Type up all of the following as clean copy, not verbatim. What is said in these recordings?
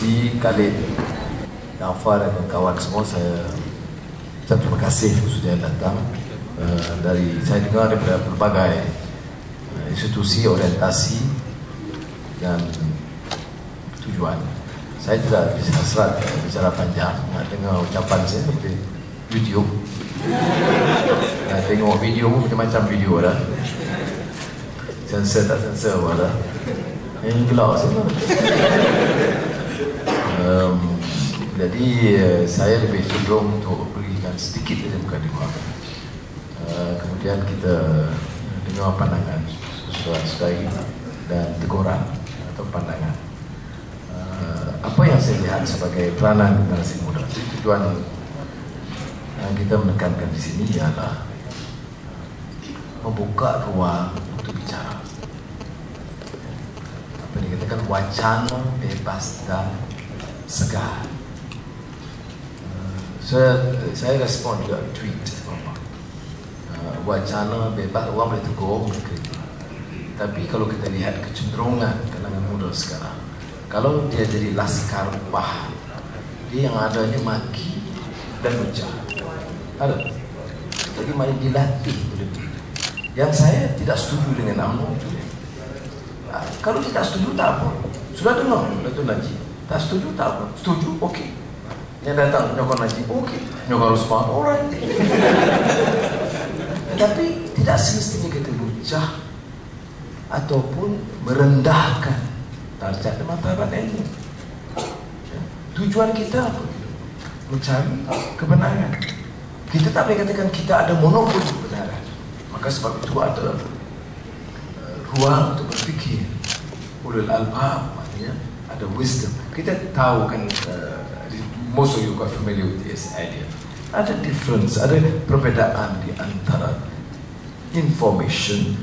Rizky, Khalid, Afar dan kawan semua, saya ucap terima kasih sudah datang. Saya dengar daripada berbagai institusi, orientasi dan tujuan. Saya tidak bisa serat bicara panjang, nak dengar ucapan saya seperti YouTube. Nak tengok video pun macam-macam video dah. Sensor tak sensor pun dah. Yang gelap semua. Jadi saya lebih cenderung untuk berikan sedikit saja bukan dengar. Kemudian kita dengar pandangan saudara-saudari dan teguran atau pandangan. Apa yang saya lihat sebagai peranan generasi muda, tujuan yang kita menekankan di sini ialah membuka ruang untuk bicara. Apa dikatakan wacana bebas dan segar. Saya respon juga tweet wacana bebas, orang boleh tegur, boleh kritik. Tapi kalau kita lihat kecenderungan kalangan muda sekarang, kalau dia jadi laskar bah, dia yang adanya maki dan ucap. Ada. Jadi mari dilatih betul-betul. Yang saya tidak setuju dengan UMNO itu. Kalau tidak setuju tak apa. Sudah dengar Datuk Najib. Tak setuju tak apa. Setuju, okey. Yang datang nyokong Najib, okey. Nyokong Rusman, alright. Tetapi tidak semestinya kita lucah ataupun merendahkan darjat dan martabat ilmu. Tujuan kita apa? Mencari kebenaran. Kita tak boleh katakan kita ada monopoli kebenaran. Maka sebab itu ada ruang untuk berfikir. Ulul albab, maknanya ada wisdom. Kita tahu kan, most of you are familiar with this idea. Ada difference, ada perbezaan di antara information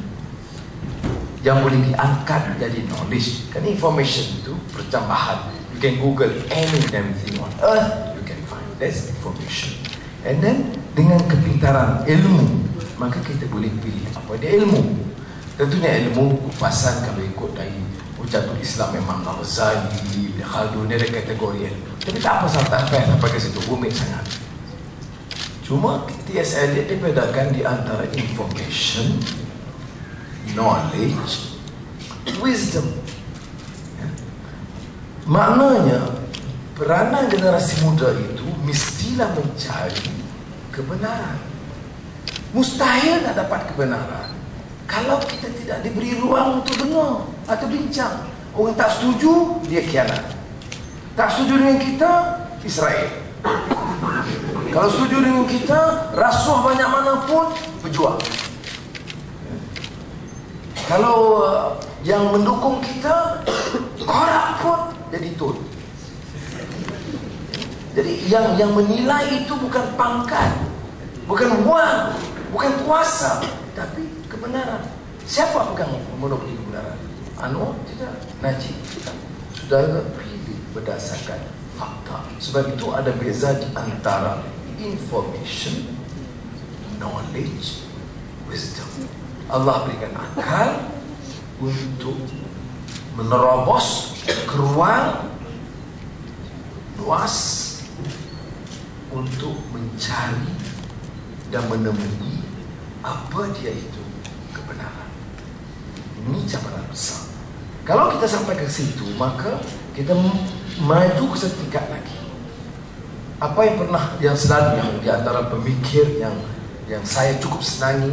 yang boleh diangkat menjadi knowledge. Kan information itu pertambahan. You can Google anything on earth, you can find. That's information. And then dengan kepintaran ilmu, maka kita boleh pilih apa dia ilmu. Tentunya ilmu kupasan kalau ikut dari ucapan Islam memang Al-Ghazali, Ibn Khaldun, dia ada kategori ilmu. Tapi tak apa salah, tak payah sampai ke situ, rumit sangat. Cuma T.S. Eliot dia bedakan di antara information, knowledge, wisdom. Maknanya peranan generasi muda itu mestilah mencari kebenaran. Mustahil nak dapat kebenaran kalau kita tidak diberi ruang untuk dengar atau bincang. Orang tak setuju, dia khianat. Tak setuju dengan kita, Israel. Kalau setuju dengan kita, rasuah banyak mana pun, berjuang. Kalau yang mendukung kita, korak pun jadi tun. Jadi yang menilai itu bukan pangkat, bukan wang, bukan kuasa, tapi kebenaran. Siapa pegang monopoli kebenaran? Anwar tidak, Najib tidak. Saudara pilih berdasarkan fakta. Sebab itu ada beza di antara information, knowledge, wisdom. Allah berikan akal untuk menerobos ke ruang luas untuk mencari dan menemui apa dia itu kebenaran. Ini cabaran besar. Kalau kita sampai ke situ, maka kita maju ke setingkat lagi. Apa yang selalu yang di antara pemikir yang saya cukup senangi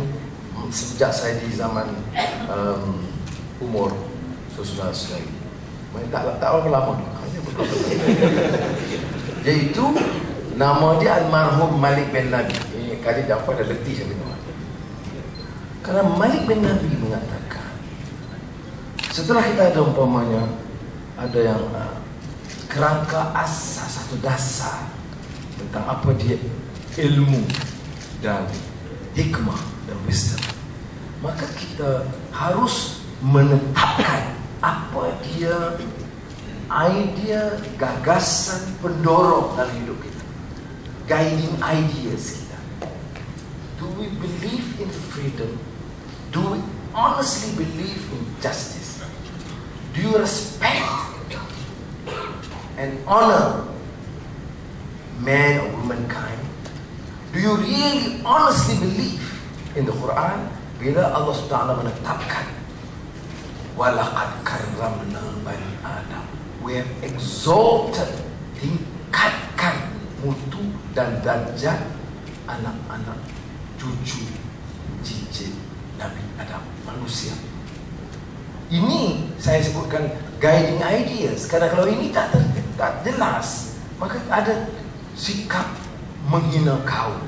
sejak saya di zaman umur saudara-saudari. Tak berapa lama hanya beberapa tahun. Iaitu nama dia almarhum Malik bin Nabi. Ini kali dapat dah letih saya dengar. Kerana Malik bin Nabi mengatakan, setelah kita ada umpamanya ada yang kerangka asas atau dasar tentang apa dia ilmu dan hikmah dan wisdom, maka kita harus menetapkan apa dia idea, gagasan pendorong dalam hidup kita, guiding ideas kita. Do we believe in freedom? Do we honestly believe in justice? Do you respect and honor man or womankind? Do you really honestly believe in the Quran bila Allah SWT menetapkan walaqad karramna bani Adam, we have exalted, tingkatkan mutu dan darjat anak-anak cucu cicit Nabi Adam, manusia. Ini saya sebutkan guiding ideas, kerana kalau ini tak jelas, maka ada sikap menghina kaum,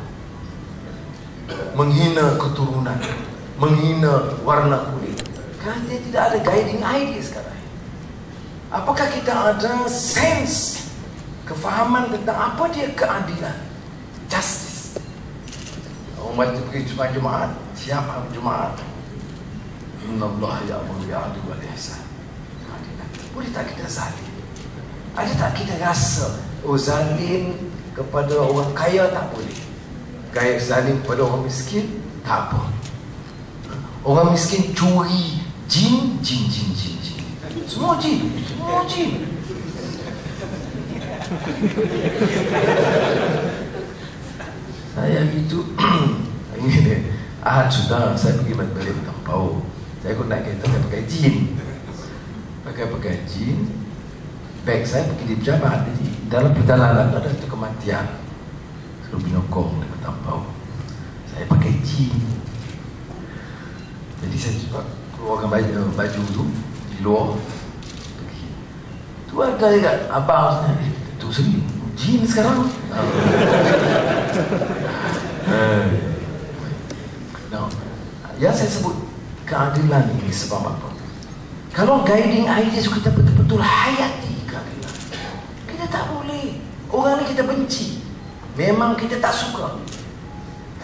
menghina keturunan, menghina warna kulit, kerana dia tidak ada guiding ideas sekarang. Apakah kita ada sense, kefahaman tentang apa dia keadilan, justice? Orang baca pergi Jumaat, siap hari Jumaat, innallaha ya'muru bil 'adli wal ihsan. Keadilan. Boleh tak kita zalim? Ada tak kita rasa, oh zalim kepada orang kaya tak boleh, kaya zalim kepada orang miskin tak apa. Orang miskin curi jin, semua jin. Saya itu ini Ahad sudah saya pergi balik Tampau, saya pun naik kereta, saya pakai jin, beg saya pergi di pejabat. Jadi dalam perjalanan ada satu kematian, suruh binokong di Tampau, saya pakai jin. Jadi saya juga keluarkan baju tu di luar pergi. Tu ada dekat abang saya, tu sendiri jin sekarang. No. Yang saya sebut keadilan ini sebab apa? Kalau guiding ideas kita betul-betul hayati keadilan, kita tak boleh. Orang ni kita benci, memang kita tak suka,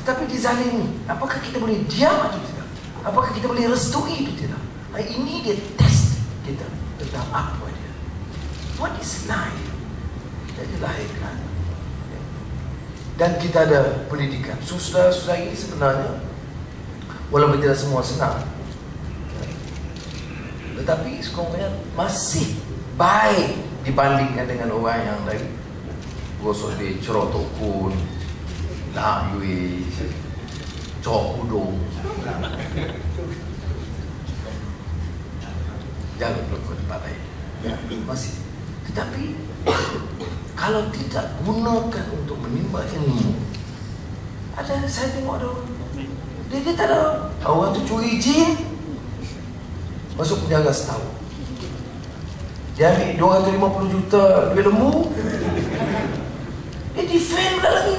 tetapi dizalimi, apakah kita boleh diam atau tidak? Apakah kita boleh restui atau tidak? Ini dia test kita tentang apa dia. What is life? Kita dilahirkan dan kita ada pendidikan. Susah-susah ini sebenarnya, walaupun tidak semua senang, tetapi sekurang-kurangnya masih baik dibandingkan dengan orang yang lain. Gosok di cerotokun, nak yui, cok udung, jangan berlaku tempat lain. Masih. Tetapi kalau tidak gunakan untuk menimba ilmu, ada saya tengok ada dia tak ada. Orang tu curi jin, masuk penjara setahun. Dia ambil 250 juta duit lembu, dia defend pula lagi.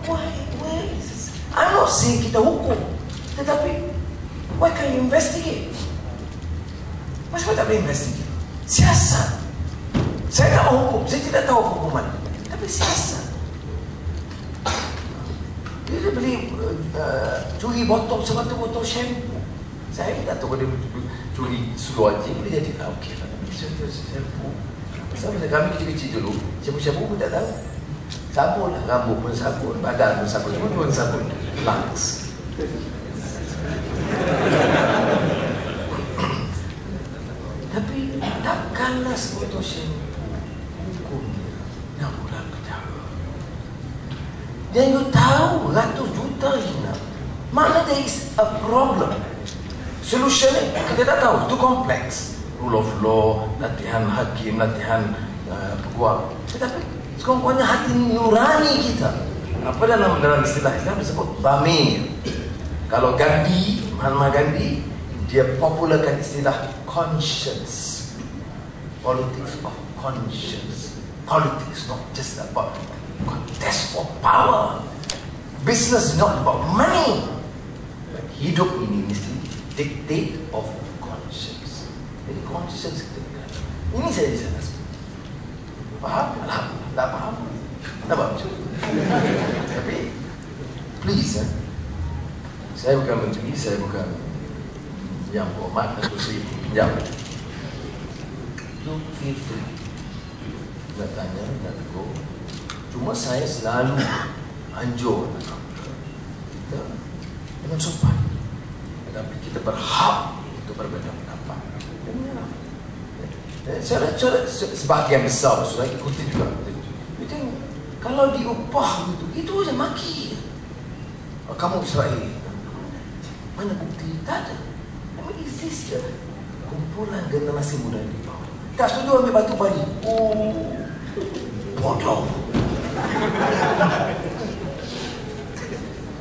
Why is this? I'm not saying kita hukum, tetapi why can't you investigate? Kenapa tak boleh investigate? Siasat. Saya tak hukum, saya tidak tahu hukuman, tapi siasat. Dia beli curi botol, 100 botol shampoo. Saya tak tahu dia curi seluar je, boleh jadi tak okey lah. Shampoo. Sama kami kecil-kecil dulu, shampoo pun tak tahu. Sabun lah, rambut pun sabun, badan pun sabun, semua pun sabun. Lux. Tapi takkanlah sebotol shampoo hukumnya nak pulang penjara. Dia you tahu ratus juta hina. Mana there is a problem. Solution ni kita tak tahu, itu kompleks. Rule of law, latihan hakim, latihan peguam. Tetapi sekurang-kurangnya hati nurani kita. Apa dalam istilah Islam disebut dhamir. Kalau Gandhi, Mahatma Gandhi, dia popularkan istilah conscience. Politics of conscience. Politics not just about contest for power. Business is not about money. But hidup ini mesti dictate of conscience. Jadi conscience kita berkata. Ini saya di sana. Faham? Alhamdulillah. Tak faham? Tak faham. Tapi please, saya bukan menteri, saya bukan yang hormat atau saya pinjam. You feel free. Nak tanya, nak tegur. Cuma saya selalu anjur kita dengan sopan, tetapi kita berhak untuk berbeza pendapat. Sebahagian besar sudah ikuti juga. Itu kalau diupah itu aja maki. Kamu Israel, mana bukti? Tak ada. Memang exist je. Kumpulan generasi muda di bawah. Tak setuju ambil batu padi. Oh, bodoh.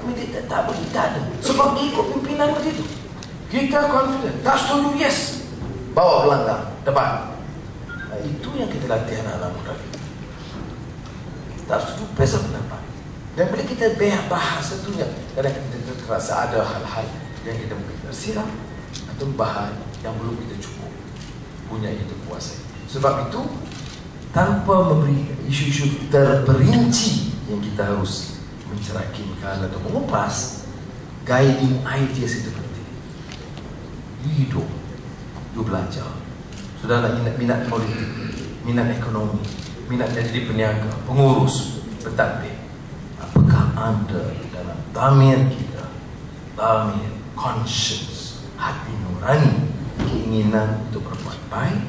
Kami tak bagi, tak ada. Sebab dia ikut pimpinan begitu. Kita confident. Tak setuju, yes. Bawa gelanggang depan. Itu yang kita latih anak-anak muda. Tak setuju, beza pendapat. Dan bila kita bahas tentunya, kadang kita terasa ada hal-hal yang kita mungkin tersiram atau bahan yang belum kita cukup punya itu kuasai. Sebab itu, tanpa memberi isu-isu terperinci yang kita harus mencerahkan atau mengupas, guiding ideas itu penting. You hidup, you belajar. Sudah nak minat politik, minat ekonomi, minat jadi peniaga, pengurus, pentadbir. Apakah anda dalam damir kita, damir, conscience, hati nurani, keinginan untuk berbuat baik,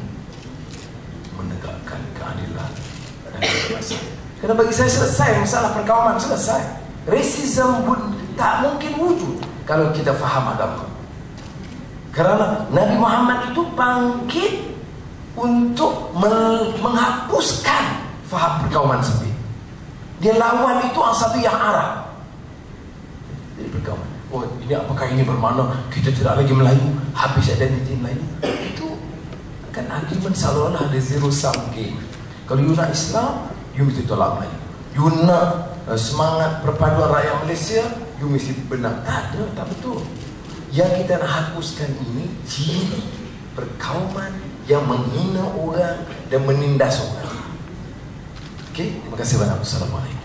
menegakkan keadilan dan kebebasan? Kerana bagi saya selesai masalah perkauman, selesai. Racism pun tak mungkin wujud kalau kita faham agama. Kerana Nabi Muhammad itu bangkit untuk menghapuskan faham perkauman sempit. Dia lawan itu Asabiyah Arab. Jadi perkauman. Oh, ini apakah ini bermakna kita tidak lagi Melayu, habis identiti Melayu? Itu kan argument seolah-olah ada zero sum game. Kalau you nak Islam, you mesti tolak Melayu. You nak semangat perpaduan rakyat Malaysia, you mesti benar. Tak ada, tak betul. Yang kita nak hapuskan ini ciri perkauman yang menghina orang dan menindas orang. Okey, terima kasih banyak. Assalamualaikum.